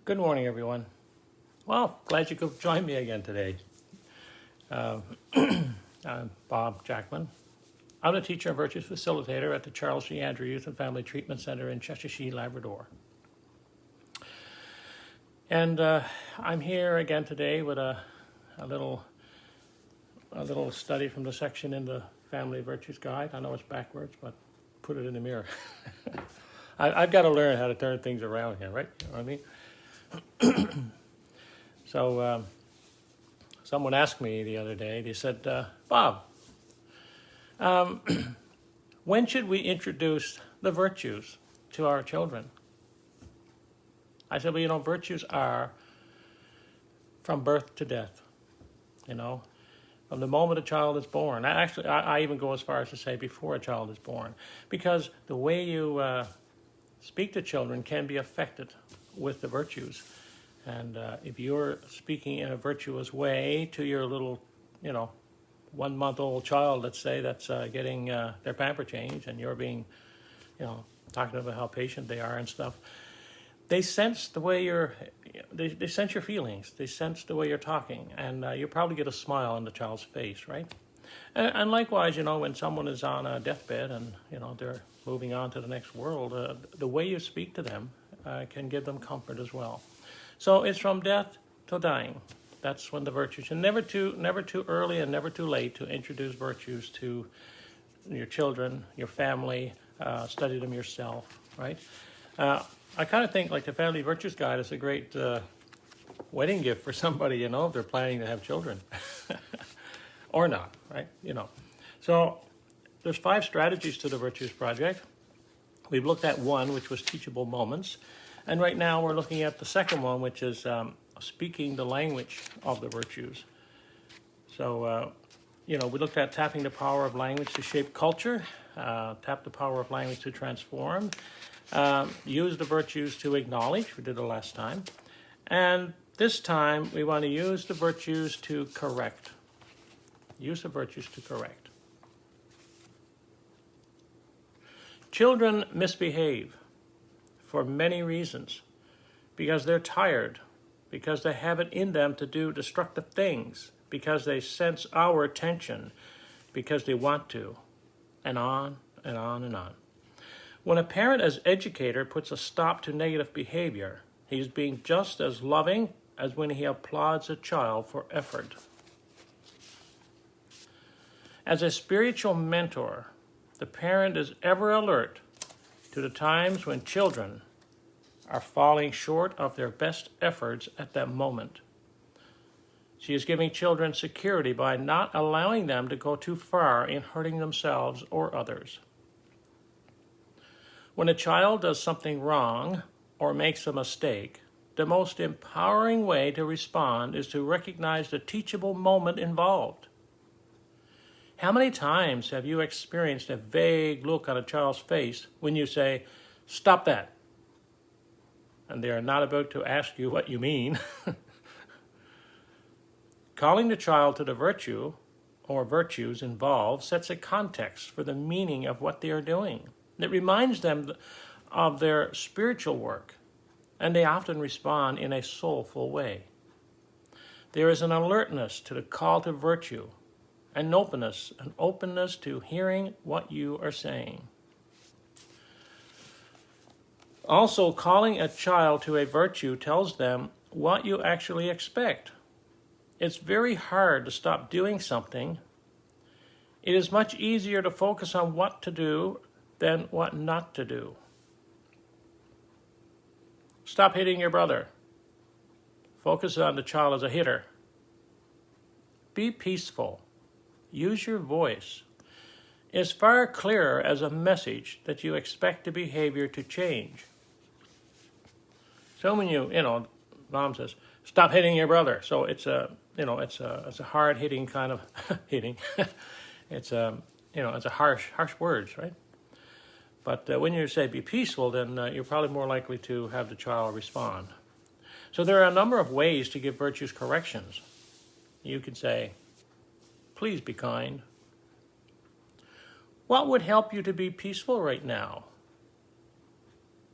Good morning, everyone. Well, glad you could join me again today. Uh, I'm Bob Jackman. I'm a teacher and virtues facilitator at the Charles G. Andrew Youth and Family Treatment Center in Cheshire, Labrador. And I'm here again today with a little study from the section in the Family Virtues Guide. I know it's backwards, but put it in the mirror. I've got to learn how to turn things around here, right? You know what I mean? So someone asked me the other day, they said, Bob, when should we introduce the virtues to our children? I said, well, virtues are from birth to death, from the moment a child is born. I even go as far as to say before a child is born, because the way you speak to children can be affected with the virtues. And if you're speaking in a virtuous way to your little, 1-month-old child, let's say, that's getting their pamper changed, and you're being, talking about how patient they are and stuff, they sense the way they sense your feelings. They sense the way you're talking, and you probably get a smile on the child's face, right? And likewise, when someone is on a deathbed and, they're moving on to the next world, the way you speak to them can give them comfort as well. So it's from death to dying. That's when the virtues, and never too early and never too late to introduce virtues to your children, your family, study them yourself, right? I kind of think like the Family Virtues Guide is a great wedding gift for somebody, if they're planning to have children or not, right? So there's 5 strategies to the Virtues Project. We've looked at one, which was teachable moments. And right now we're looking at the second one, which is speaking the language of the virtues. So, we looked at tapping the power of language to shape culture, tap the power of language to transform, use the virtues to acknowledge. We did it last time. And this time we want to use the virtues to correct. Use the virtues to correct. Children misbehave for many reasons, because they're tired, because they have it in them to do destructive things, because they sense our attention, because they want to, and on and on and on. When a parent as educator puts a stop to negative behavior, he's being just as loving as when he applauds a child for effort. As a spiritual mentor, the parent is ever alert to the times when children are falling short of their best efforts at that moment. She is giving children security by not allowing them to go too far in hurting themselves or others. When a child does something wrong or makes a mistake, the most empowering way to respond is to recognize the teachable moment involved. How many times have you experienced a vague look on a child's face when you say, "Stop that," and they are not about to ask you what you mean? Calling the child to the virtue or virtues involved sets a context for the meaning of what they are doing. It reminds them of their spiritual work, and they often respond in a soulful way. There is an alertness to the call to virtue, an openness to hearing what you are saying. Also, calling a child to a virtue tells them what you actually expect. It's very hard to stop doing something. It is much easier to focus on what to do than what not to do. Stop hitting your brother. Focus on the child as a hitter. Be peaceful. Use your voice. It's far clearer as a message that you expect the behavior to change. So when mom says, "Stop hitting your brother," so it's a hard hitting kind of hitting. It's a harsh words, right? But when you say be peaceful, then you're probably more likely to have the child respond. So there are a number of ways to give virtues corrections. You could say, "Please be kind." What would help you to be peaceful right now?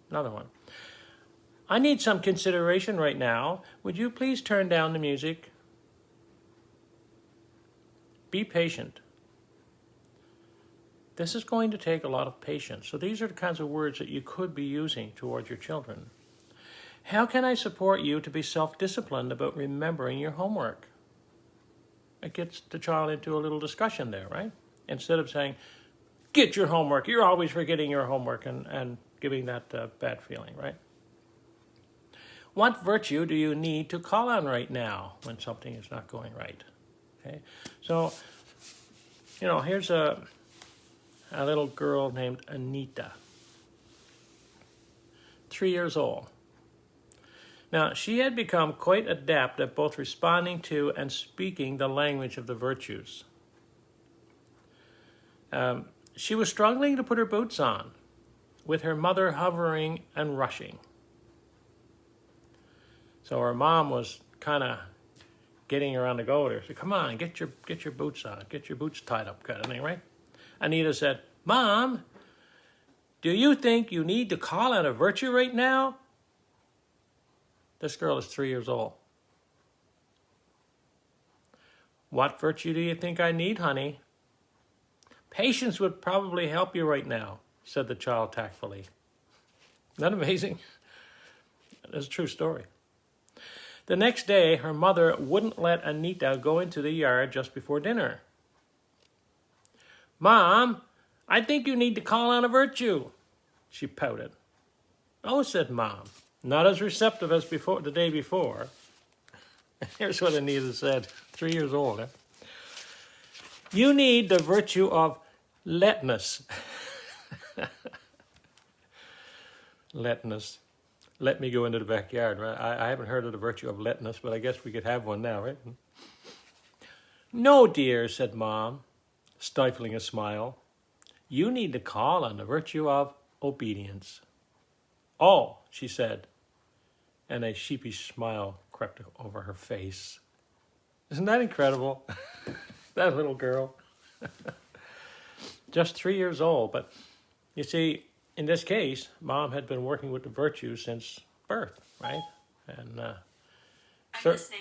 Another one. I need some consideration right now. Would you please turn down the music? Be patient. This is going to take a lot of patience. So these are the kinds of words that you could be using towards your children. How can I support you to be self-disciplined about remembering your homework? It gets the child into a little discussion there, right? Instead of saying, get your homework, you're always forgetting your homework, and giving that bad feeling, right? What virtue do you need to call on right now when something is not going right? Okay, so, here's a little girl named Anita, 3 years old. Now, she had become quite adept at both responding to and speaking the language of the virtues. She was struggling to put her boots on, with her mother hovering and rushing. So her mom was kind of getting her on the go there. She said, come on, get your boots on, get your boots tied up, kind of thing, right? Anita said, Mom, do you think you need to call on a virtue right now? This girl is 3 years old. What virtue do you think I need, honey? Patience would probably help you right now, said the child tactfully. Isn't that amazing? That's a true story. The next day, her mother wouldn't let Anita go into the yard just before dinner. Mom, I think you need to call on a virtue, she pouted. Oh, said Mom, not as receptive as before the day before. Here's what Anita said, 3 years old. Huh? You need the virtue of letness. Letness. Let me go into the backyard, right? I haven't heard of the virtue of letness, but I guess we could have one now, right? No, dear, said Mom, stifling a smile. You need to call on the virtue of obedience. Oh, she said, and a sheepish smile crept over her face. Isn't that incredible? That little girl. Just 3 years old, but you see, in this case, Mom had been working with the virtues since birth, right? And I'm listening.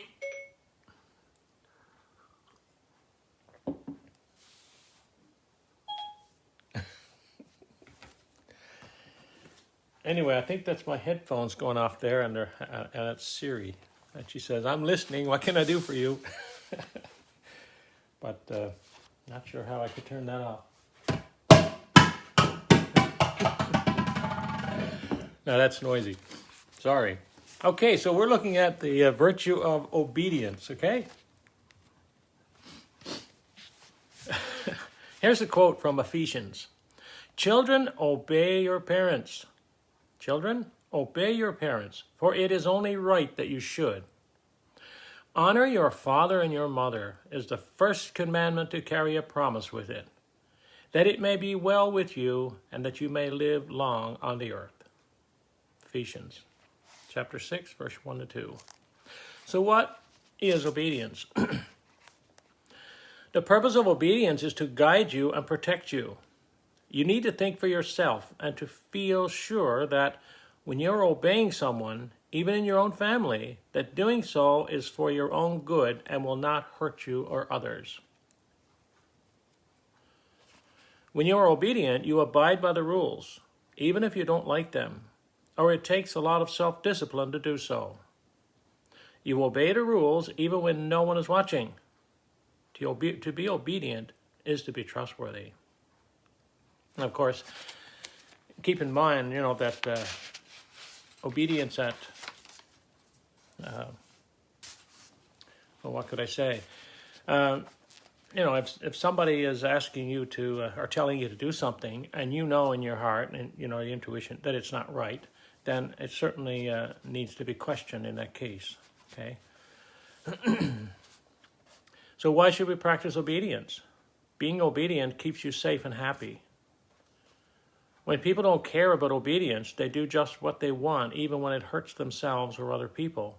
Anyway, I think that's my headphones going off there, and it's Siri. And she says, I'm listening, what can I do for you? But not sure how I could turn that off. No, that's noisy. Sorry. Okay, so we're looking at the virtue of obedience, okay? Here's a quote from Ephesians. Children, obey your parents. Children, obey your parents, for it is only right that you should. Honor your father and your mother is the first commandment to carry a promise with it, that it may be well with you and that you may live long on the earth. Ephesians chapter 6, verse 1 to 2. So what is obedience? The purpose of obedience is to guide you and protect you. You need to think for yourself and to feel sure that when you're obeying someone, even in your own family, that doing so is for your own good and will not hurt you or others. When you are obedient, you abide by the rules, even if you don't like them, or it takes a lot of self-discipline to do so. You obey the rules even when no one is watching. To be obedient is to be trustworthy. And of course, keep in mind, that obedience at, what could I say? If somebody is asking you to, or telling you to do something, and you know in your heart and your intuition that it's not right, then it certainly needs to be questioned in that case. Okay. So why should we practice obedience? Being obedient keeps you safe and happy. When people don't care about obedience, they do just what they want, even when it hurts themselves or other people.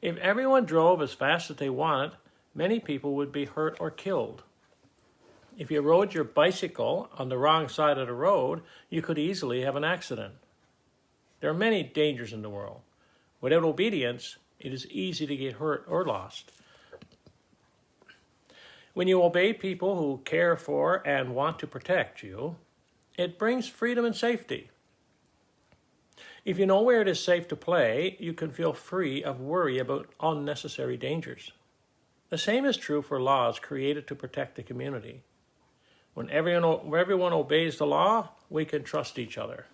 If everyone drove as fast as they wanted, many people would be hurt or killed. If you rode your bicycle on the wrong side of the road, you could easily have an accident. There are many dangers in the world. Without obedience, it is easy to get hurt or lost. When you obey people who care for and want to protect you, it brings freedom and safety. If you know where it is safe to play, you can feel free of worry about unnecessary dangers. The same is true for laws created to protect the community. When everyone obeys the law, we can trust each other.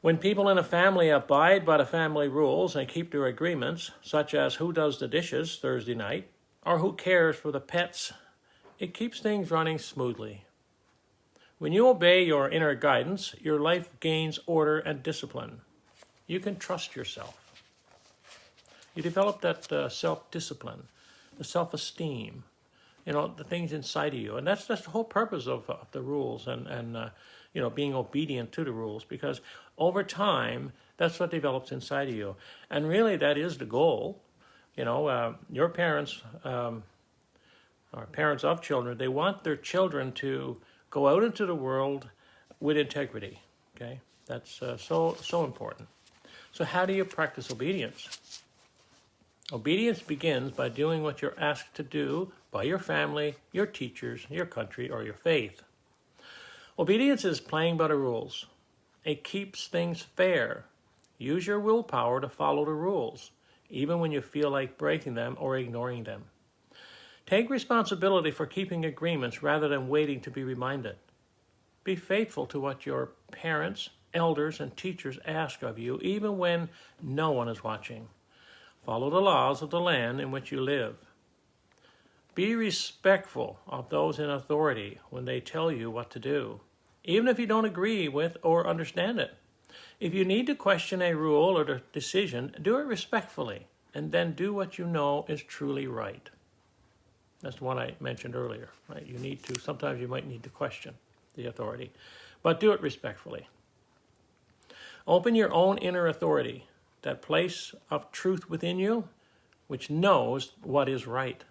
When people in a family abide by the family rules and keep their agreements, such as who does the dishes Thursday night, or who cares for the pets, it keeps things running smoothly. When you obey your inner guidance, your life gains order and discipline. You can trust yourself. You develop that self-discipline, the self-esteem, the things inside of you. And that's the whole purpose of the rules and being obedient to the rules, because over time, that's what develops inside of you. And really, that is the goal. Your parents, or parents of children, they want their children to go out into the world with integrity. Okay, that's so important. So how do you practice obedience? Obedience begins by doing what you're asked to do by your family, your teachers, your country, or your faith. Obedience is playing by the rules. It keeps things fair. Use your willpower to follow the rules, even when you feel like breaking them or ignoring them. Take responsibility for keeping agreements rather than waiting to be reminded. Be faithful to what your parents, elders, and teachers ask of you, even when no one is watching. Follow the laws of the land in which you live. Be respectful of those in authority when they tell you what to do, even if you don't agree with or understand it. If you need to question a rule or a decision, do it respectfully, and then do what you know is truly right. That's the one I mentioned earlier, right? Sometimes you might need to question the authority, but do it respectfully. Open your own inner authority, that place of truth within you, which knows what is right.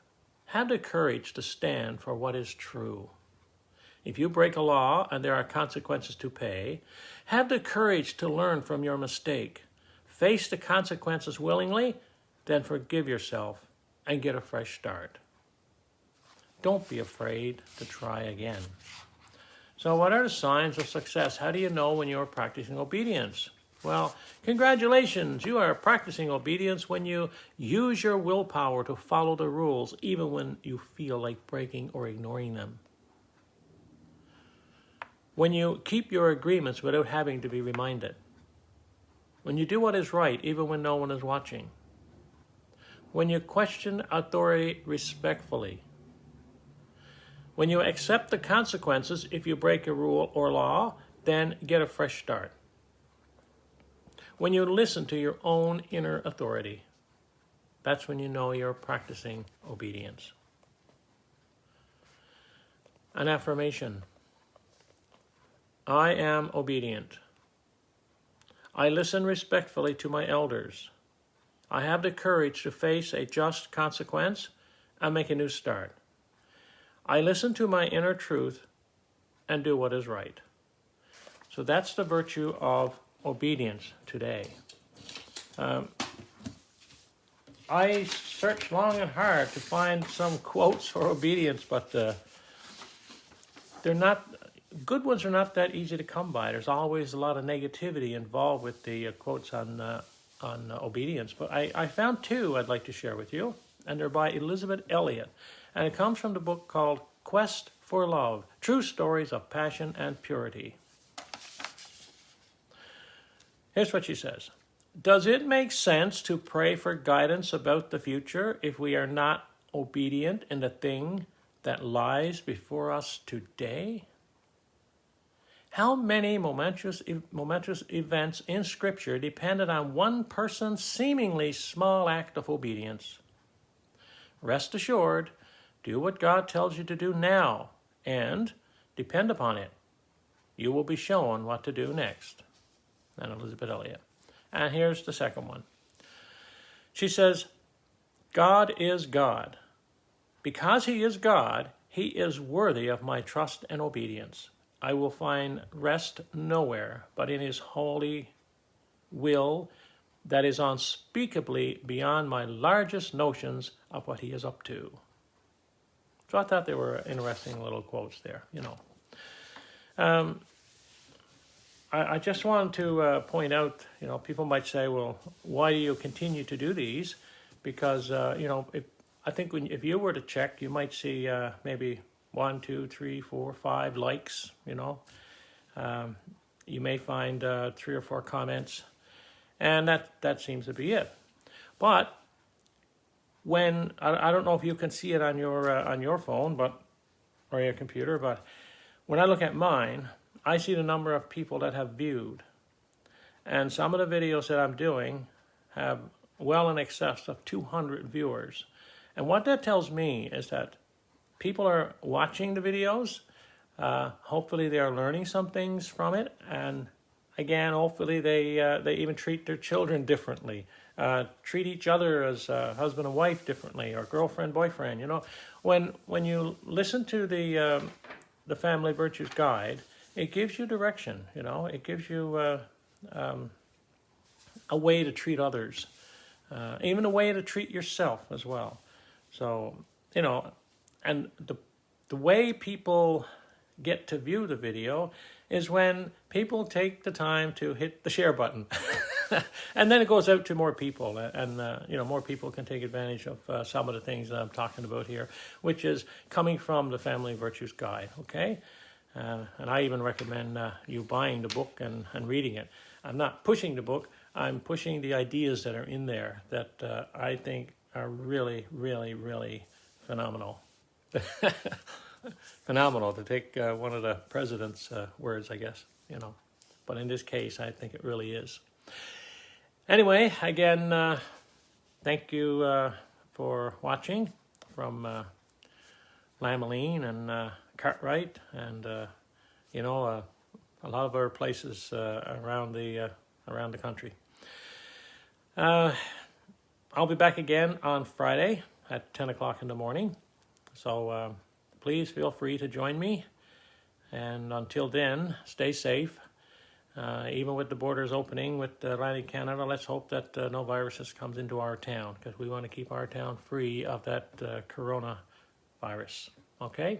Have the courage to stand for what is true. If you break a law and there are consequences to pay, have the courage to learn from your mistake. Face the consequences willingly, then forgive yourself and get a fresh start. Don't be afraid to try again. So what are the signs of success? How do you know when you're practicing obedience? Well, congratulations, you are practicing obedience when you use your willpower to follow the rules, even when you feel like breaking or ignoring them. When you keep your agreements without having to be reminded. When you do what is right, even when no one is watching. When you question authority respectfully. When you accept the consequences if you break a rule or law, then get a fresh start. When you listen to your own inner authority, that's when you know you're practicing obedience. An affirmation. I am obedient. I listen respectfully to my elders. I have the courage to face a just consequence and make a new start. I listen to my inner truth and do what is right. So that's the virtue of obedience today. I searched long and hard to find some quotes for obedience, but good ones are not that easy to come by. There's always a lot of negativity involved with the quotes on obedience. But I found two I'd like to share with you, and they're by Elisabeth Elliot. And it comes from the book called Quest for Love, True Stories of Passion and Purity. Here's what she says. Does it make sense to pray for guidance about the future if we are not obedient in the thing that lies before us today? How many momentous events in Scripture depended on one person's seemingly small act of obedience? Rest assured, do what God tells you to do now, and depend upon it. You will be shown what to do next. And Elisabeth Elliot. And here's the second one. She says, God is God. Because he is God, he is worthy of my trust and obedience. I will find rest nowhere but in his holy will that is unspeakably beyond my largest notions of what he is up to. So I thought they were interesting little quotes there, you know. I just wanted to point out, you know, people might say, well, why do you continue to do these? Because, you know, I think if you were to check, you might see maybe 1, 2, 3, 4, 5 likes, you know. You may find 3 or 4 comments, and that seems to be it. But when, I don't know if you can see it on your phone, or your computer, but when I look at mine, I see the number of people that have viewed. And some of the videos that I'm doing have well in excess of 200 viewers. And what that tells me is that people are watching the videos. Hopefully they are learning some things from it. And again, hopefully they even treat their children differently. Treat each other as husband and wife differently, or girlfriend, boyfriend. You know, when you listen to the Family Virtues Guide, it gives you direction, you know. It gives you a way to treat others, even a way to treat yourself as well. So, you know, and the way people get to view the video is when people take the time to hit the share button. And then it goes out to more people, and you know, more people can take advantage of some of the things that I'm talking about here, which is coming from the Family Virtues Guide, okay? And I even recommend you buying the book and reading it. I'm not pushing the book, I'm pushing the ideas that are in there that I think are really, really, really phenomenal. Phenomenal, to take one of the president's words, I guess, you know. But in this case, I think it really is. Anyway, again, thank you for watching from Lamoline and Cartwright, and you know, a lot of other places around the country. I'll be back again on Friday at 10 o'clock in the morning. So please feel free to join me. And until then, stay safe. Even with the borders opening with Atlantic Canada, let's hope that no viruses comes into our town, because we want to keep our town free of that coronavirus. Okay?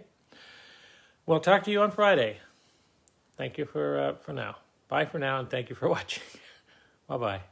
We'll talk to you on Friday. Thank you for now. Bye for now, and thank you for watching. Bye-bye.